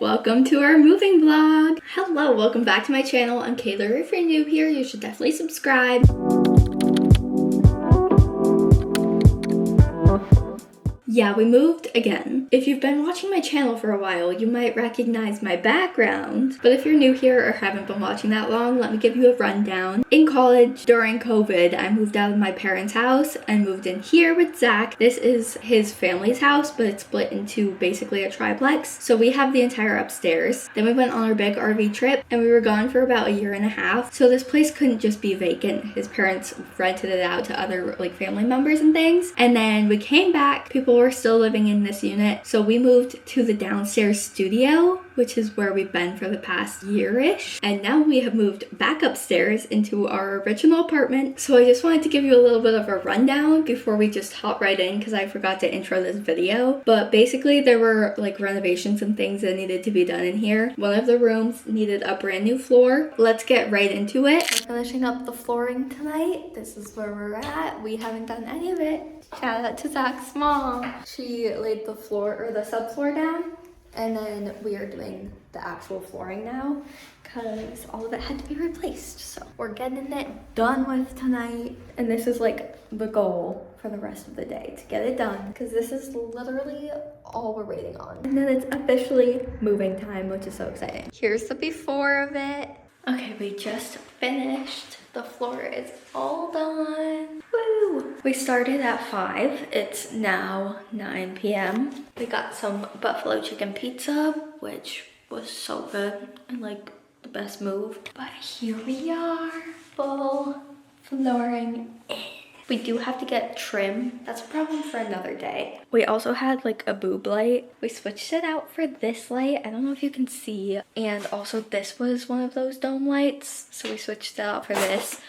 Welcome to our moving vlog. Hello, welcome back to my channel. I'm Kayla. If you're new here, you should definitely subscribe. Yeah, we moved again. If you've been watching my channel for a while, you might recognize my background. But if you're new here or haven't been watching that long, let me give you a rundown. In college, during COVID, I moved out of my parents' house and moved in here with Zach. This is his family's house, but it's split into basically a triplex. So we have the entire upstairs. Then we went on our big RV trip and we were gone for about a year and a half. So this place couldn't just be vacant. His parents rented it out to other family members and things. And then we came back. People were still living in this unit, so we moved to the downstairs studio, which is where we've been for the past year-ish, and now we have moved back upstairs into our original apartment. So I just wanted to give you a little bit of a rundown before we just hop right in, because I forgot to intro this video. But basically there were renovations and things that needed to be done in here. One of the rooms needed a brand new floor. Let's get right into it. We're finishing up the flooring tonight. This is where we're at. We haven't done any of it. Shout out to Zach's mom. She laid the floor or the subfloor down, and then we are doing the actual flooring now because all of it had to be replaced. So we're getting it done with tonight, and this is the goal for the rest of the day, to get it done, because this is literally all we're waiting on. And then it's officially moving time, which is so exciting. Here's the before of it. Okay, we just finished. The floor is all done. Woo! We started at 5. It's now 9 p.m. We got some buffalo chicken pizza, which was so good and the best move. But here we are, full flooring in. We do have to get trim. That's a problem for another day. We also had a boob light. We switched it out for this light. I don't know if you can see. And also this was one of those dome lights, so we switched it out for this.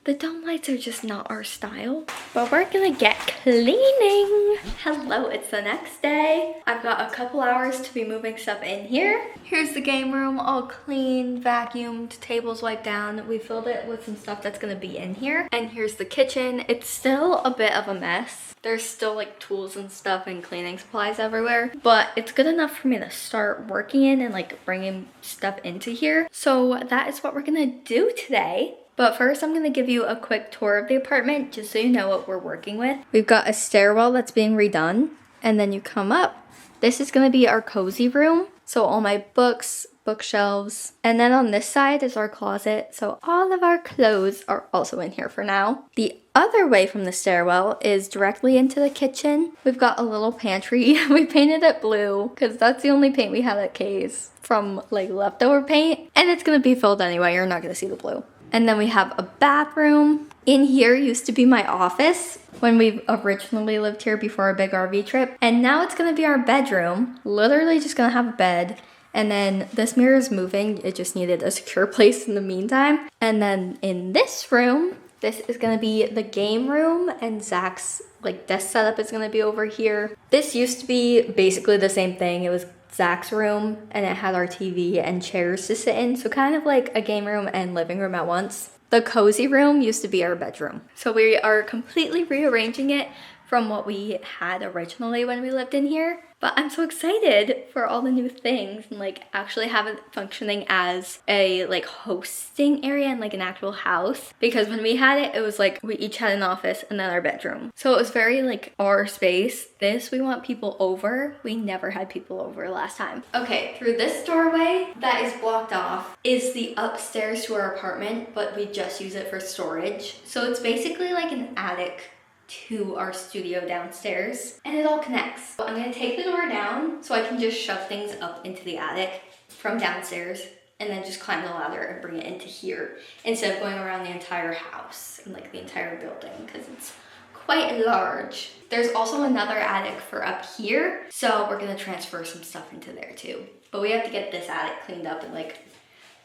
The dome lights are just not our style, but we're gonna get cleaning. Hello, it's the next day. I've got a couple hours to be moving stuff in here. Here's the game room, all clean, vacuumed, tables wiped down. We filled it with some stuff that's gonna be in here. And here's the kitchen. It's still a bit of a mess. There's still tools and stuff and cleaning supplies everywhere, but it's good enough for me to start working in and bringing stuff into here. So that is what we're gonna do today. But first, I'm gonna give you a quick tour of the apartment just so you know what we're working with. We've got a stairwell that's being redone, and then you come up. This is gonna be our cozy room. So all my books, bookshelves, and then on this side is our closet. So all of our clothes are also in here for now. The other way from the stairwell is directly into the kitchen. We've got a little pantry. We painted it blue because that's the only paint we have at Kay's from leftover paint, and it's gonna be filled anyway. You're not gonna see the blue. And then we have a bathroom. In here used to be my office when we originally lived here before our big RV trip. And now it's gonna be our bedroom. Literally just gonna have a bed. And then this mirror is moving. It just needed a secure place in the meantime. And then in this room, this is gonna be the game room, and Zach's desk setup is gonna be over here. This used to be basically the same thing. It was Zach's room, and it had our TV and chairs to sit in, so kind of like a game room and living room at once. The cozy room used to be our bedroom. So we are completely rearranging it from what we had originally when we lived in here. But I'm so excited for all the new things and actually have it functioning as a hosting area and an actual house. Because when we had it, it was we each had an office and then our bedroom. So it was very our space. This, we want people over. We never had people over last time. Okay, through this doorway that is blocked off is the upstairs to our apartment, but we just use it for storage. So it's basically an attic to our studio downstairs, and it all connects. So I'm gonna take the door down so I can just shove things up into the attic from downstairs, and then just climb the ladder and bring it into here instead of going around the entire house and the entire building, because it's quite large. There's also another attic for up here, so we're gonna transfer some stuff into there too. But we have to get this attic cleaned up and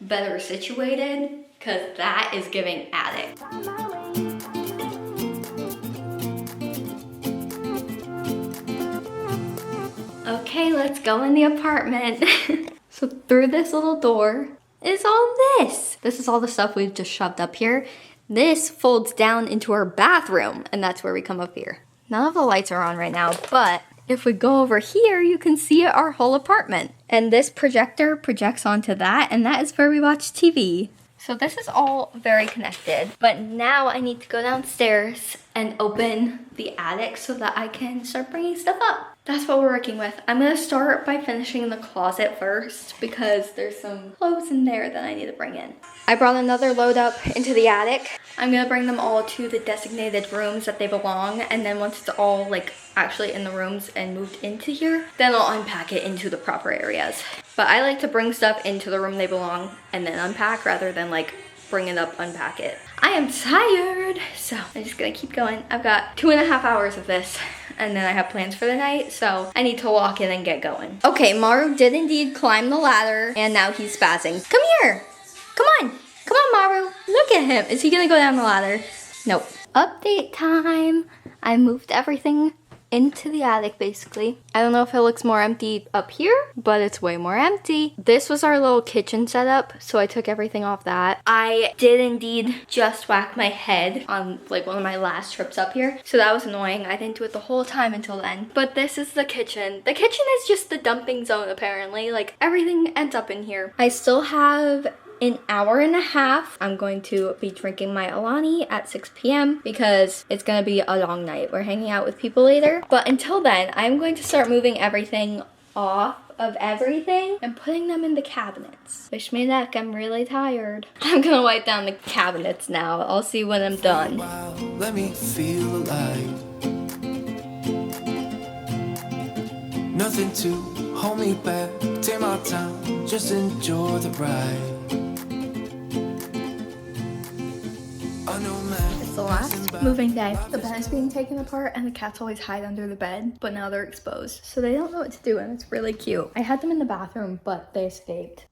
better situated, because that is giving attic. Okay, let's go in the apartment. So through this little door is all this. This is all the stuff we've just shoved up here. This folds down into our bathroom, and that's where we come up here. None of the lights are on right now, but If we go over here, you can see our whole apartment. And this projector projects onto that, and that is where we watch TV. So this is all very connected, but now I need to go downstairs and open the attic so that I can start bringing stuff up. That's what we're working with. I'm gonna start by finishing the closet first because there's some clothes in there that I need to bring in. I brought another load up into the attic. I'm gonna bring them all to the designated rooms that they belong, and then once it's all like actually in the rooms and moved into here, then I'll unpack it into the proper areas. But I like to bring stuff into the room they belong and then unpack rather than like bring it up, unpack it. I am tired, so I'm just gonna keep going. I've got 2.5 hours of this, and then I have plans for the night, so I need to walk in and get going. Okay, Maru did indeed climb the ladder, and now he's spazzing. Come here! Come on! Come on, Maru! Look at him! Is he gonna go down the ladder? Nope. Update time! I moved everything into the attic, basically. I don't know if it looks more empty up here, but it's way more empty. This was our little kitchen setup, so I took everything off that. I did indeed just whack my head on like one of my last trips up here, so that was annoying. I didn't do it the whole time until then. But this is the kitchen. The kitchen is just the dumping zone, apparently. Like, everything ends up in here. I still have an hour and a half. I'm going to be drinking my Alani at 6 p.m. because it's gonna be a long night. We're hanging out with people later. But until then, I'm going to start moving everything off of everything and putting them in the cabinets. Wish me luck, I'm really tired. I'm gonna wipe down the cabinets now. I'll see when I'm done. Wow, let me feel alive. Nothing to hold me back. Take my time, just enjoy the ride. It's the last moving day. The bed is being taken apart and the cats always hide under the bed, but now they're exposed. So they don't know what to do and it's really cute. I had them in the bathroom, but they escaped.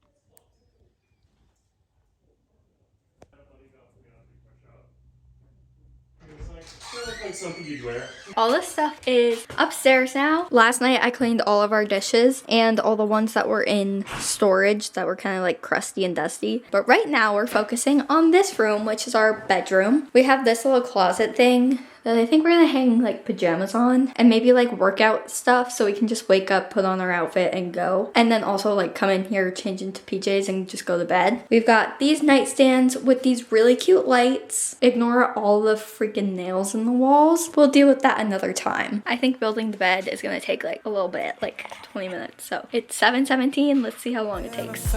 Like something you'd wear. All this stuff is upstairs now. Last night I cleaned all of our dishes and all the ones that were in storage that were kind of like crusty and dusty. But right now we're focusing on this room, which is our bedroom. We have this little closet thing that I think we're gonna hang like pajamas on and maybe like workout stuff so we can just wake up, put on our outfit and go. And then also like come in here, change into PJs and just go to bed. We've got these nightstands with these really cute lights. Ignore all the freaking nails in the walls. We'll deal with that another time. I think building the bed is gonna take like a little bit, like 20 minutes. So it's 7:17. Let's see how long it takes.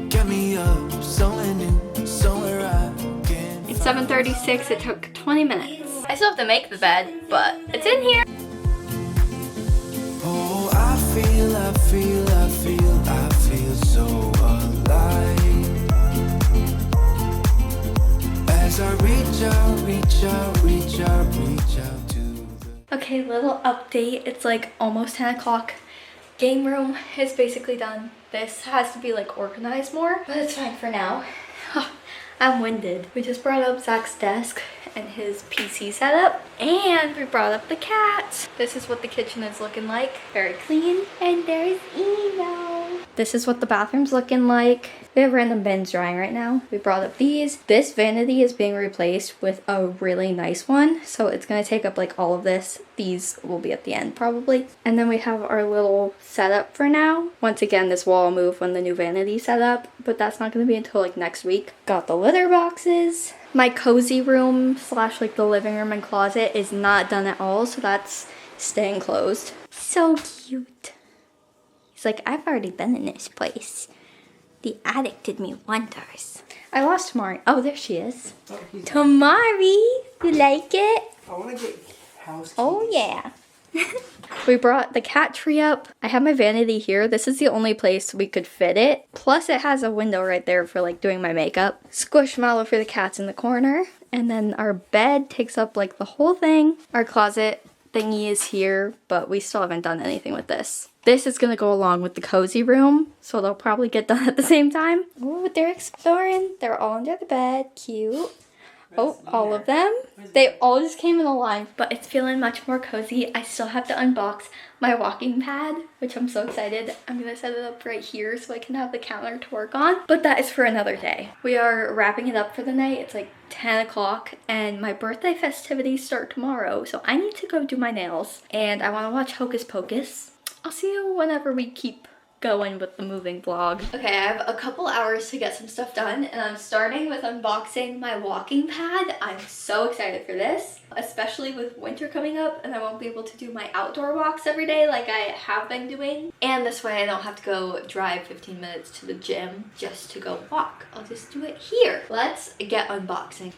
Get me up, somewhere new, somewhere I can. It's 7:36. It took 20 minutes. I still have to make the bed, but it's in here. Oh, I feel so alive. As I reach out to the... Okay, little update. It's like almost 10 o'clock. Game room is basically done. This has to be like organized more, but it's fine for now. I'm winded. We just brought up Zach's desk and his PC setup, and we brought up the cats. This is what the kitchen is looking like. Very clean. And there's Eno. This is what the bathroom's looking like. We have random bins drying right now. We brought up these. This vanity is being replaced with a really nice one, so it's gonna take up like all of this. These will be at the end probably. And then we have our little setup for now. Once again, this wall will move when the new vanity set up, but that's not gonna be until like next week. Got the litter boxes. My cozy room slash like the living room and closet is not done at all, so that's staying closed. So cute. He's like, I've already been in this place. The attic did me wonders. I lost Tamari. Oh, there she is. Oh, Tamari, you like it? I want to get housekeeping. Oh yeah. We brought the cat tree up. I have my vanity here. This is the only place we could fit it. Plus it has a window right there for like doing my makeup. Squishmallow for the cats in the corner. And then our bed takes up like the whole thing. Our closet thingy is here, but we still haven't done anything with this. This is gonna go along with the cozy room, so they'll probably get done at the same time. Oh, they're exploring. They're all under the bed. Cute. Oh, all of them? They all just came in a line, but it's feeling much more cozy. I still have to unbox my walking pad, which I'm so excited. I'm gonna set it up right here so I can have the counter to work on, but that is for another day. We are wrapping it up for the night. It's like 10 o'clock and my birthday festivities start tomorrow, so I need to go do my nails and I wanna watch Hocus Pocus. I'll see you whenever we keep going with the moving vlog. Okay, I have a couple hours to get some stuff done and I'm starting with unboxing my walking pad. I'm so excited for this, especially with winter coming up and I won't be able to do my outdoor walks every day like I have been doing. And this way I don't have to go drive 15 minutes to the gym just to go walk. I'll just do it here. Let's get unboxing.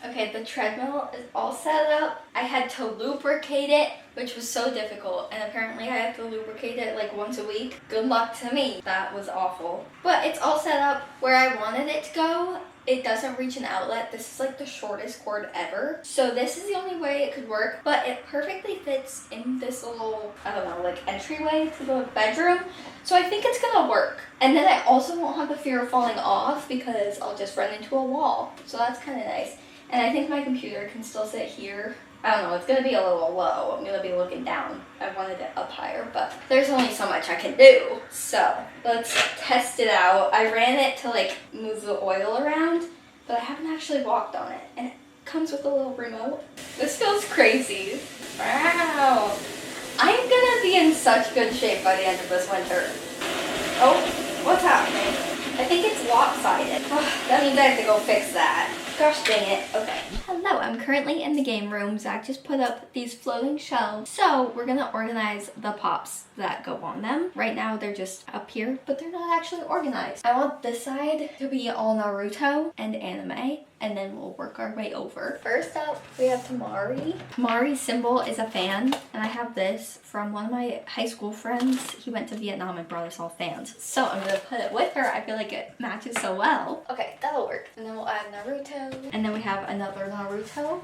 Okay, the treadmill is all set up. I had to lubricate it, which was so difficult, and apparently I have to lubricate it like once a week. Good luck to me. That was awful. But it's all set up where I wanted it to go. It doesn't reach an outlet. This is like the shortest cord ever. So this is the only way it could work, but it perfectly fits in this little, I don't know, like entryway to the bedroom. So I think it's gonna work. And then I also won't have the fear of falling off because I'll just run into a wall. So that's kind of nice. And I think my computer can still sit here. I don't know, it's gonna be a little low. I'm gonna be looking down. I wanted it up higher, but there's only so much I can do. So let's test it out. I ran it to like move the oil around, but I haven't actually walked on it. And it comes with a little remote. This feels crazy. Wow. I'm gonna be in such good shape by the end of this winter. Oh, what's happening? I think it's lopsided. Oh, that means I have to go fix that. Gosh dang it. Okay. Hello, I'm currently in the game room. Zach just put up these floating shelves. So we're gonna organize the pops that go on them. Right now they're just up here, but they're not actually organized. I want this side to be all Naruto and anime, and then we'll work our way over. First up, we have Tamari. Tamari's symbol is a fan, and I have this from one of my high school friends. He went to Vietnam and brought us all fans. So I'm gonna put it with her. I feel like it matches so well. Okay, that'll work. And then we'll add Naruto. And then we have another Naruto.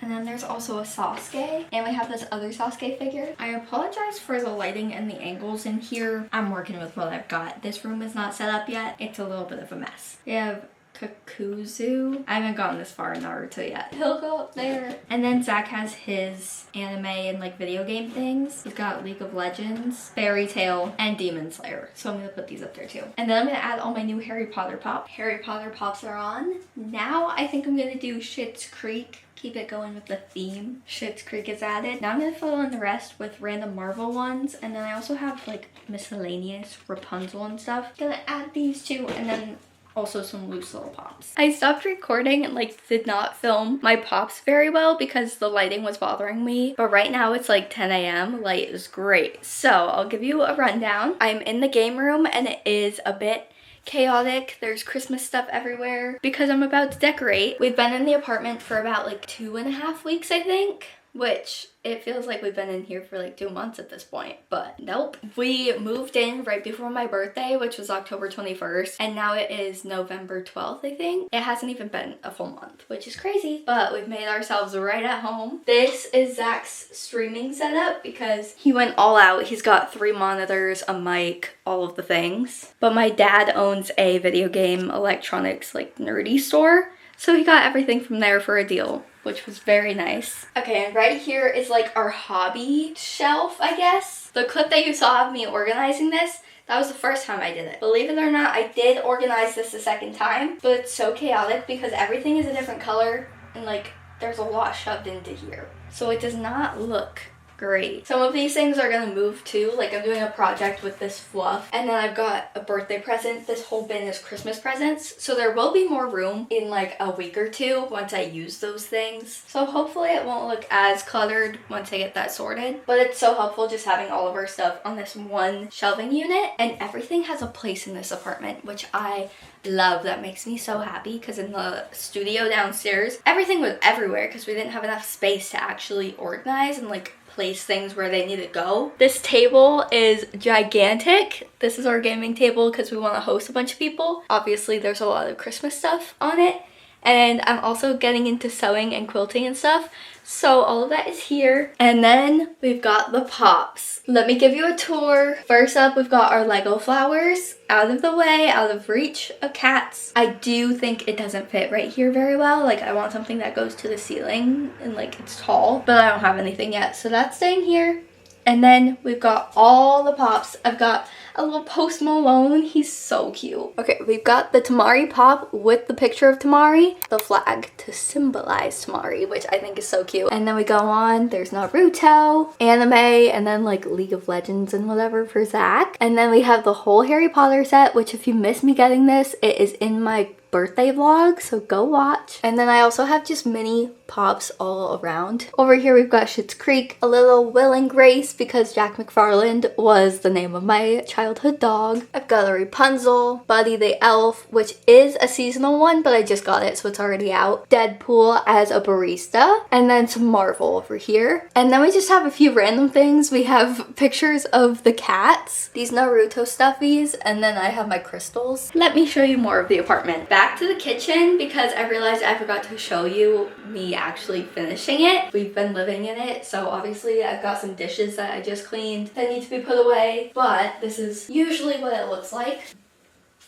And then there's also a Sasuke. And we have this other Sasuke figure. I apologize for the lighting and the angles in here. I'm working with what I've got. This room is not set up yet. It's a little bit of a mess. We have Kakuzu. I haven't gotten this far in Naruto yet. He'll go up there. And then Zach has his anime and like video game things. He's got League of Legends, Fairy Tail, and Demon Slayer. So I'm gonna put these up there too. And then I'm gonna add all my new Harry Potter pop. Harry Potter pops are on. Now I think I'm gonna do Schitt's Creek. Keep it going with the theme. Schitt's Creek is added. Now I'm gonna fill in the rest with random Marvel ones. And then I also have like miscellaneous Rapunzel and stuff. Gonna add these two and then also some loose little pops. I stopped recording and like did not film my pops very well because the lighting was bothering me. But right now it's like 10 a.m. Light is great. So I'll give you a rundown. I'm in the game room and it is a bit chaotic. There's Christmas stuff everywhere because I'm about to decorate. We've been in the apartment for about like 2.5 weeks, I think. Which it feels like we've been in here for like 2 months at this point, but nope. We moved in right before my birthday, which was October 21st, and now it is November 12th, I think. It hasn't even been a full month, which is crazy, but we've made ourselves right at home. This is Zach's streaming setup because he went all out. He's got 3 monitors, a mic, all of the things. But my dad owns a video game electronics like nerdy store, so he got everything from there for a deal, which was very nice. Okay, and right here is like our hobby shelf, I guess. The clip that you saw of me organizing this, that was the first time I did it. Believe it or not, I did organize this a second time, but it's so chaotic because everything is a different color and like there's a lot shoved into here. So it does not look great. Some of these things are gonna move too. Like I'm doing a project with this fluff, and then I've got a birthday present. This whole bin is Christmas presents, so there will be more room in like a week or two once I use those things. So hopefully it won't look as cluttered once I get that sorted, but it's so helpful just having all of our stuff on this one shelving unit, and everything has a place in this apartment, which I love. That makes me so happy because in the studio downstairs everything was everywhere because we didn't have enough space to actually organize and like place things where they need to go. This table is gigantic. This is our gaming table because we want to host a bunch of people. Obviously there's a lot of Christmas stuff on it. And I'm also getting into sewing and quilting and stuff. So all of that is here. And then we've got the pops. Let me give you a tour. First up, we've got our Lego flowers. Out of the way, out of reach of cats. I do think it doesn't fit right here very well. Like, I want something that goes to the ceiling and like it's tall, but I don't have anything yet. So that's staying here. And then we've got all the pops. I've got a little Post Malone. He's so cute. Okay, we've got the Tamari pop with the picture of Tamari, the flag to symbolize Tamari, which I think is so cute. And then we go on, there's Naruto, anime, and then like League of Legends and whatever for Zach. And then we have the whole Harry Potter set, which if you miss me getting this, it is in my birthday vlog, so go watch. And then I also have just mini pops all around. Over here we've got Schitt's Creek, a little Will and Grace because Jack McFarland was the name of my childhood dog. I've got a Rapunzel, Buddy the Elf, which is a seasonal one, but I just got it so it's already out. Deadpool as a barista, and then some Marvel over here. And then we just have a few random things. We have pictures of the cats, these Naruto stuffies, and then I have my crystals. Let me show you more of the apartment. Back to the kitchen because I realized I forgot to show you me actually finishing it. We've been living in it, so obviously I've got some dishes that I just cleaned that need to be put away, but this is usually what it looks like.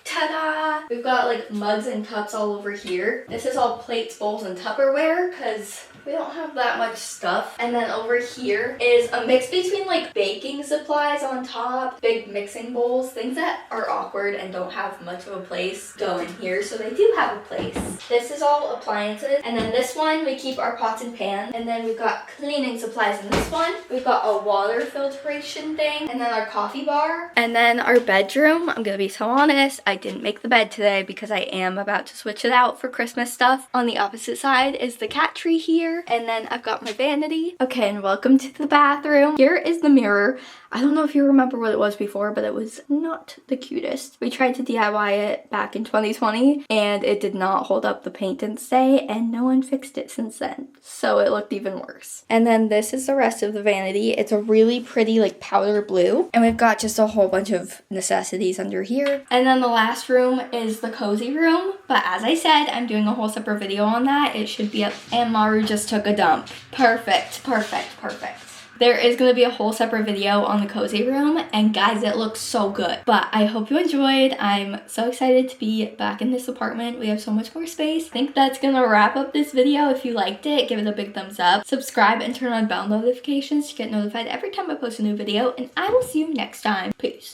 Ta-da! We've got like mugs and cups all over here. This is all plates, bowls, and Tupperware because we don't have that much stuff. And then over here is a mix between like baking supplies on top, big mixing bowls, things that are awkward and don't have much of a place go in here, so they do have a place. This is all appliances. And then this one, we keep our pots and pans. And then we've got cleaning supplies in this one. We've got a water filtration thing, and then our coffee bar. And then our bedroom, I'm gonna be so honest, I didn't make the bed today because I am about to switch it out for Christmas stuff. On the opposite side is the cat tree here. And then I've got my vanity. Okay, and welcome to the bathroom. Here is the mirror. I don't know if you remember what it was before, but it was not the cutest. We tried to DIY it back in 2020 and it did not hold up. The paint didn't stay and no one fixed it since then. So it looked even worse. And then this is the rest of the vanity. It's a really pretty like powder blue. And we've got just a whole bunch of necessities under here. And then the last room is the cozy room. But as I said, I'm doing a whole separate video on that. It should be up. And Maru just took a dump. Perfect, perfect, perfect. There is going to be a whole separate video on the cozy room, and guys, it looks so good. But I hope you enjoyed. I'm so excited to be back in this apartment. We have so much more space. I think that's going to wrap up this video. If you liked it, give it a big thumbs up. Subscribe and turn on bell notifications to get notified every time I post a new video, and I will see you next time. Peace.